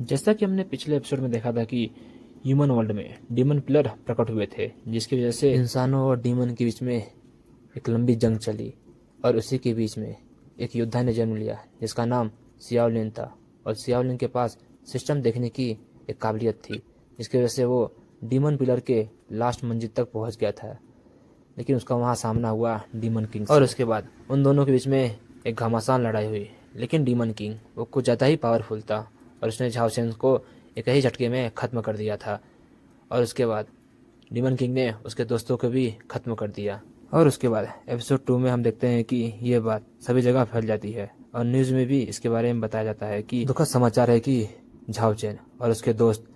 जैसा कि हमने पिछले एपिसोड में देखा था कि ह्यूमन वर्ल्ड में डीमन पिलर प्रकट हुए थे, जिसकी वजह से इंसानों और डीमन के बीच में एक लंबी जंग चली और उसी के बीच में एक योद्धा ने जन्म लिया जिसका नाम सियाओलिन था। और सियाओलिन के पास सिस्टम देखने की एक काबिलियत थी, जिसकी वजह से वो डीमन पिलर के लास्ट मंजिल तक पहुंच गया था। लेकिन उसका वहां सामना हुआ डीमन किंग से। और उसके बाद उन दोनों के बीच में एक घमासान लड़ाई हुई। लेकिन डीमन किंग वो कुछ ज़्यादा ही पावरफुल था और उसने झाओ शेन को एक ही झटके में ख़त्म कर दिया था। और उसके बाद डीमन किंग ने उसके दोस्तों को भी ख़त्म कर दिया। और उसके बाद एपिसोड 2 में हम देखते हैं कि ये बात सभी जगह फैल जाती है और न्यूज़ में भी इसके बारे में बताया जाता है कि दुखद समाचार है कि झाओ चेन और उसके दोस्त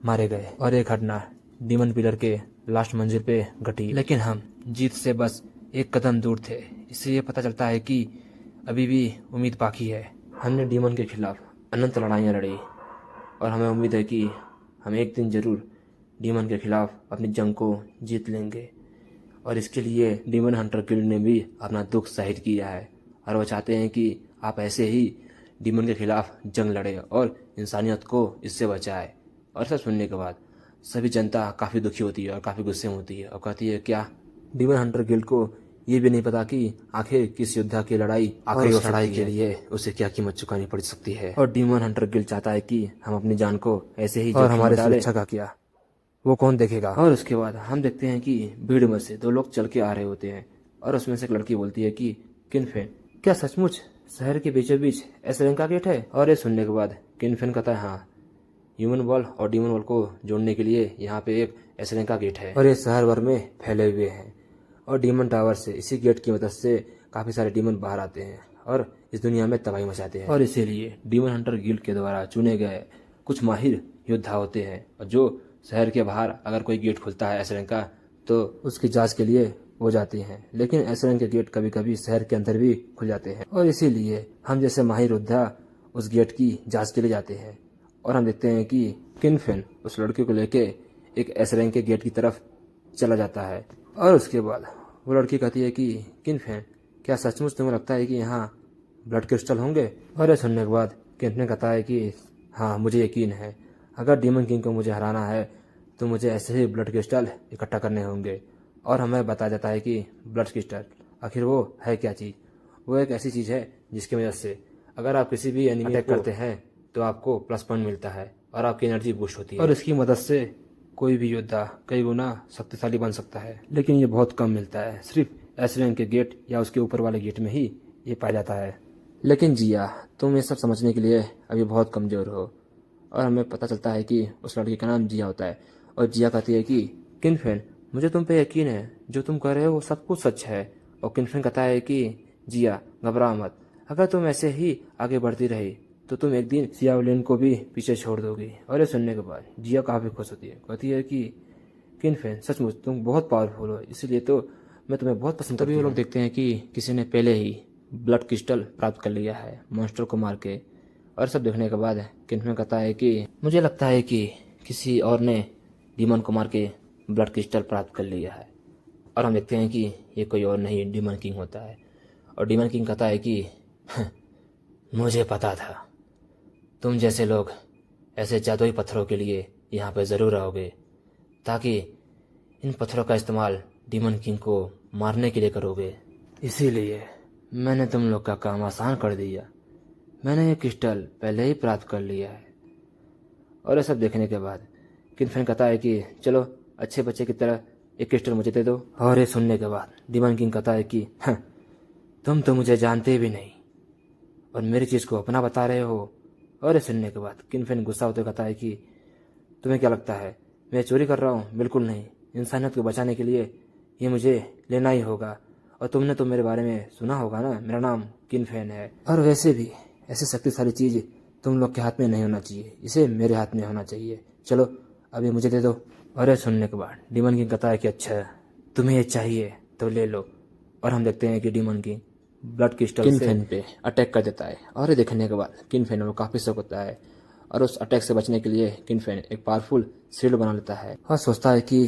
मारे गए और एक घटना डीमन पिलर के लास्ट मंजिल पे घटी। लेकिन हम जीत से बस एक कदम दूर थे। इससे ये पता चलता है कि अभी भी उम्मीद बाकी है। हमने डीमन के खिलाफ अनंत लड़ाइयाँ लड़ी और हमें उम्मीद है कि हम एक दिन ज़रूर डीमन के खिलाफ अपनी जंग को जीत लेंगे। और इसके लिए डीमन हंटर गिल्ड ने भी अपना दुख जाहिर किया है और वो चाहते हैं कि आप ऐसे ही डीमन के खिलाफ जंग लड़े और इंसानियत को इससे बचाए। और सब सुनने के बाद सभी जनता काफ़ी दुखी होती है और काफ़ी गुस्से में होती है और कहती है क्या डीमन हंटर गिल्ड को ये भी नहीं पता कि आखिर किस योद्धा की लड़ाई आखिरी उस लड़ाई के लिए उसे क्या कीमत चुकानी पड़ सकती है। और डीमन हंटर गिल्ड चाहता है कि हम अपनी जान को ऐसे ही और हमारे सुरक्षा का क्या वो कौन देखेगा। और उसके बाद हम देखते हैं कि भीड़ में से दो लोग चल के आ रहे होते हैं और उसमें से एक लड़की बोलती है कि किनफेन क्या सचमुच शहर के बीचों बीच एसरेन का गेट है। और ये सुनने के बाद किनफेन कहता है हाँ, ह्यूमन वर्ल्ड और डीमन वर्ल्ड को जोड़ने के लिए यहाँ पे एक एसरेन का गेट है और ये शहर भर में फैले हुए हैं। और डीमन टावर से इसी गेट की मदद से काफ़ी सारे डीमन बाहर आते हैं और इस दुनिया में तबाही मचाते हैं। और इसीलिए डीमन हंटर गिल्ड के द्वारा चुने गए कुछ माहिर योद्धा होते हैं और जो शहर के बाहर अगर कोई गेट खुलता है एसरेन का तो उसकी जांच के लिए वो जाती हैं। लेकिन एसरेन के गेट कभी कभी शहर के अंदर भी खुल जाते हैं और इसीलिए हम जैसे माहिर योद्धा उस गेट की जाँच के लिए जाते हैं। और हम देखते हैं कि किनफेन उस लड़के को लेके एक एसरेन के गेट की तरफ चला जाता है। और उसके बाद वो लड़की कहती है कि किनफेन क्या सचमुच तुम्हें लगता है कि यहाँ ब्लड क्रिस्टल होंगे। और ये सुनने के बाद किनफेन कहता है कि हाँ, मुझे यकीन है अगर डीमन किंग को मुझे हराना है तो मुझे ऐसे ही ब्लड क्रिस्टल इकट्ठा करने होंगे। और हमें बताया जाता है कि ब्लड क्रिस्टल आखिर वो है क्या चीज़। वो एक ऐसी चीज़ है जिसकी वजह से अगर आप किसी भी एनिमी अटैक करते हैं तो आपको प्लस पॉइंट मिलता है और आपकी एनर्जी बूस्ट होती है और इसकी मदद से कोई भी योद्धा कई गुना शक्तिशाली बन सकता है। लेकिन ये बहुत कम मिलता है, सिर्फ एसरेन के गेट या उसके ऊपर वाले गेट में ही ये पाया जाता है। लेकिन जिया, तुम ये सब समझने के लिए अभी बहुत कमज़ोर हो। और हमें पता चलता है कि उस लड़की का नाम जिया होता है और जिया कहती है कि किनफेन मुझे तुम पे यकीन है, जो तुम कह रहे हो वो सब कुछ सच है। और किनफेन कहता है कि जिया घबरा मत, अगर तुम ऐसे ही आगे बढ़ती रही तो तुम एक दिन सियाओलिन को भी पीछे छोड़ दोगी। और ये सुनने के बाद जिया काफ़ी खुश होती है, कहती है कि किनफेन सचमुच तुम बहुत पावरफुल हो, इसलिए तो मैं तुम्हें बहुत पसंद करती हूँ। वो लोग देखते हैं कि किसी ने पहले ही ब्लड क्रिस्टल प्राप्त कर लिया है मॉन्स्टर को मार के। और सब देखने के बाद किनफेन कहता है कि मुझे लगता है कि किसी और ने डीमन को मार के ब्लड क्रिस्टल प्राप्त कर लिया है। और हम देखते हैं कि ये कोई और नहीं डीमन किंग होता है। और डीमन किंग कहता है कि मुझे पता था तुम जैसे लोग ऐसे जादुई पत्थरों के लिए यहाँ पे ज़रूर आओगे, ताकि इन पत्थरों का इस्तेमाल डीमन किंग को मारने के लिए करोगे। इसीलिए मैंने तुम लोग का काम आसान कर दिया, मैंने ये क्रिस्टल पहले ही प्राप्त कर लिया है। और ये सब देखने के बाद किनफेन कहता है कि चलो अच्छे बच्चे की तरह एक क्रिस्टल मुझे दे दो। और ये सुनने के बाद डीमन किंग कहता है कि तुम तो मुझे जानते भी नहीं और मेरी चीज़ को अपना बता रहे हो। और ये सुनने के बाद किनफेन गुस्सा होते कहता है कि तुम्हें क्या लगता है मैं चोरी कर रहा हूँ? बिल्कुल नहीं, इंसानियत को बचाने के लिए ये मुझे लेना ही होगा। और तुमने तो मेरे बारे में सुना होगा ना, मेरा नाम किनफेन है। और वैसे भी ऐसी शक्तिशाली चीज़ तुम लोग के हाथ में नहीं होना चाहिए, इसे मेरे हाथ में होना चाहिए। चलो अभी मुझे दे दो। और ये सुनने के बाद डीमन किंग कहता है कि अच्छा तुम्हें ये चाहिए तो ले लो। और हम देखते हैं कि डीमन किंग ब्लड क्रिस्टल किनफेन पे अटैक कर देता है। और ये देखने के बाद किनफेन वो काफ़ी शौक होता है और उस अटैक से बचने के लिए किनफेन एक पावरफुल शील्ड बना लेता है और सोचता है कि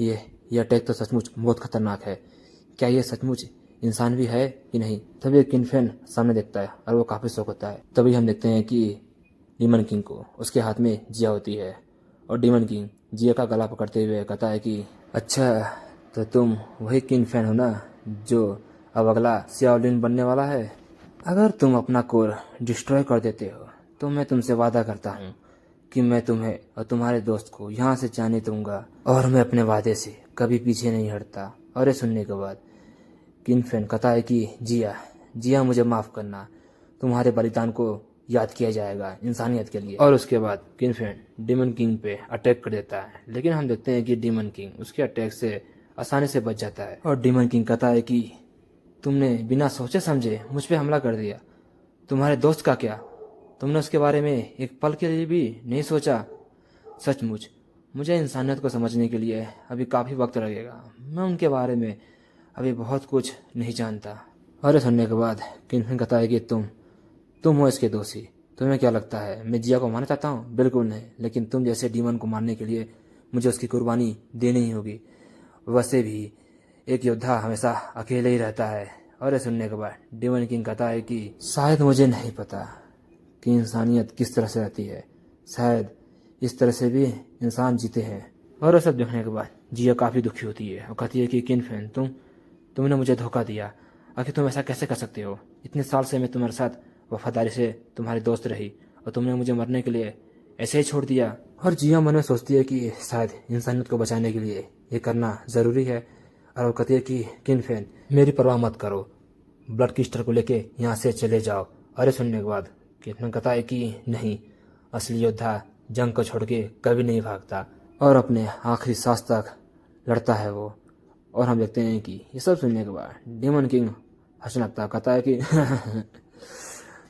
ये अटैक तो सचमुच बहुत खतरनाक है, क्या ये सचमुच इंसान भी है कि नहीं। तभी किनफेन सामने देखता है और वो काफ़ी शौक होता है। तभी हम देखते हैं कि डीमन किंग को। उसके हाथ में जिया होती है और डीमन किंग जिया का गला पकड़ते हुए कहता है कि अच्छा, तो तुम वही किंग फैन हो ना जो अब अगला शाओलिन बनने वाला है। अगर तुम अपना कोर डिस्ट्रॉय कर देते हो तो मैं तुमसे वादा करता हूँ कि मैं तुम्हें और तुम्हारे दोस्त को यहाँ से जाने दूंगा और मैं अपने वादे से कभी पीछे नहीं हटता। और ये सुनने के बाद किंग फैन कहता है कि जिया मुझे माफ़ करना, तुम्हारे बलिदान को याद किया जाएगा इंसानियत के लिए। और उसके बाद किंग फैन डीमन किंग पे अटैक कर देता है, लेकिन हम देखते हैं कि डीमन किंग उसके अटैक से आसानी से बच जाता है। और डीमन किंग कहता है कि तुमने बिना सोचे समझे मुझ पे हमला कर दिया, तुम्हारे दोस्त का क्या? तुमने उसके बारे में एक पल के लिए भी नहीं सोचा? सचमुच मुझे इंसानियत को समझने के लिए अभी काफ़ी वक्त लगेगा। मैं उनके बारे में अभी बहुत कुछ नहीं जानता। और ये सुनने के बाद किंग फैन कहता है कि तुम हो इसके दोषी। तुम्हें क्या लगता है मैं जिया को मारना चाहता हूँ? बिल्कुल नहीं, लेकिन तुम जैसे डीमन को मारने के लिए मुझे उसकी कुर्बानी देनी ही होगी। वैसे भी एक योद्धा हमेशा अकेले ही रहता है। और ये सुनने के बाद डीमन किंग कहता है कि शायद मुझे नहीं पता कि इंसानियत किस तरह से रहती है, शायद इस तरह से भी इंसान जीते हैं। और ये सब देखने के बाद जिया काफ़ी दुखी होती है और कहती है कि किंग फैन तुमने मुझे धोखा दिया। आखिर तुम ऐसा कैसे कर सकते हो? इतने साल से मैं तुम्हारे साथ वफादारी से तुम्हारी दोस्त रही और तुमने मुझे मरने के लिए ऐसे ही छोड़ दिया। और जिया मन में सोचती है कि शायद इंसानियत को बचाने के लिए ये करना ज़रूरी है। और वो कहती है कि किंग फैन मेरी परवाह मत करो, ब्लड क्रिस्टल को लेके यहाँ से चले जाओ। और ये सुनने के बाद किंग फैन कहता है कि नहीं, असली योद्धा जंग को छोड़ के कभी नहीं भागता और अपने आखिरी सांस तक लड़ता है वो। और हम देखते हैं कि ये सब सुनने के बाद डीमन किंग हंसने लगता, कहता है कि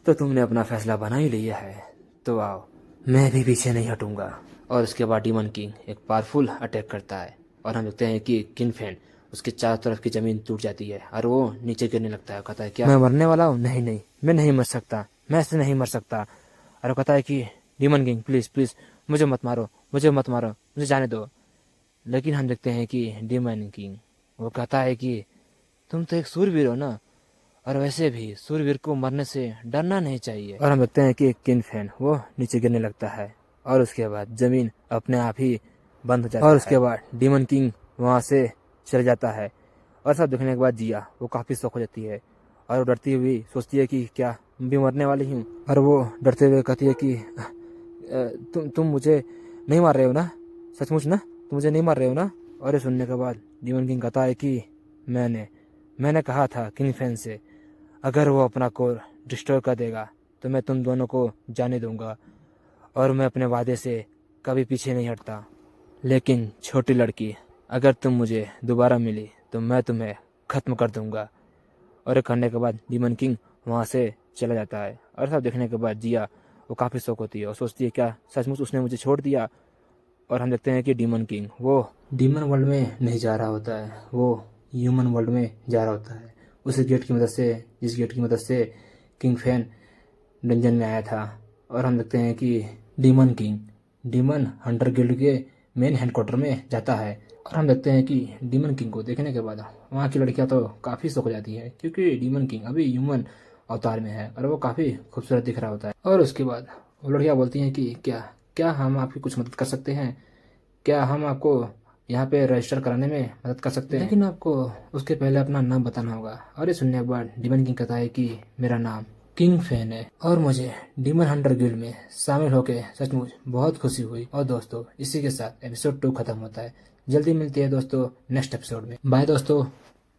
तो तुमने अपना फैसला बना ही लिया है, तो आओ, मैं भी पीछे नहीं हटूंगा। और उसके बाद डीमन किंग एक पावरफुल अटैक करता है और हम देखते हैं कि किंग फैन उसके चारों तरफ की जमीन टूट जाती है और वो नीचे गिरने लगता है। कहता है क्या मैं मरने वाला हूँ? नहीं, मैं नहीं मर सकता, मैं ऐसे नहीं मर सकता। और वो कहता है कि डीमन किंग प्लीज़ मुझे मत मारो, मुझे जाने दो। लेकिन हम देखते हैं कि डीमन किंग वो कहता है कि तुम तो एक सूरवीर हो ना, और वैसे भी सूरवीर को मरने से डरना नहीं चाहिए। और हम देखते हैं कि किंग फैन वो नीचे गिरने लगता है और उसके बाद जमीन अपने आप ही बंद हो जाती है। और उसके बाद डीमन किंग वहाँ से चल जाता है। और सब देखने के बाद जिया वो काफ़ी शौक हो जाती है और वो डरती हुई सोचती है कि क्या मैं भी मरने वाली हूँ। और वो डरते हुए कहती है कि तुम मुझे नहीं मार रहे हो ना? सचमुच ना, तुम मुझे नहीं मार रहे हो ना? और ये सुनने के बाद डीमन किंग कहता है कि मैंने कहा था किंग फैन से अगर वो अपना कोर डिस्ट्रॉय कर देगा तो मैं तुम दोनों को जाने दूंगा और मैं अपने वादे से कभी पीछे नहीं हटता। लेकिन छोटी लड़की, अगर तुम मुझे दोबारा मिली तो मैं तुम्हें ख़त्म कर दूंगा। और ये करने के बाद डीमन किंग वहाँ से चला जाता है। और सब देखने के बाद जिया वो काफ़ी शौक होती है और सोचती है क्या सचमुच उसने मुझे छोड़ दिया। और हम देखते हैं कि डीमन किंग वो डीमन वर्ल्ड में नहीं जा रहा होता है, वो ह्यूमन वर्ल्ड में जा रहा होता है। उस गेट की मदद से, जिस गेट की मदद से किंग फैन डंजन में आया था। और हम देखते हैं कि demon king demon Hunter guild के मेन हेडक्वार्टर में जाता है। और हम देखते हैं कि डीमन किंग को देखने के बाद वहाँ की लड़कियाँ तो काफ़ी शौक हो जाती है, क्योंकि डीमन किंग अभी ह्यूमन अवतार में है और वो काफ़ी खूबसूरत दिख रहा होता है। और उसके बाद वो लड़कियाँ बोलती हैं कि क्या हम आपकी कुछ मदद कर सकते हैं? क्या हम आपको यहाँ पे रजिस्टर कराने में मदद कर सकते हैं? लेकिन आपको उसके पहले अपना नाम बताना होगा। और ये सुनने के बाद डीमन किंग कहता है कि मेरा नाम किंग फैन है और मुझे डीमन हंटर गिल्ड में शामिल होकर सचमुच बहुत खुशी हुई। और दोस्तों, इसी के साथ एपिसोड 2 खत्म होता है। जल्दी मिलती है दोस्तों नेक्स्ट एपिसोड में। बाय दोस्तों।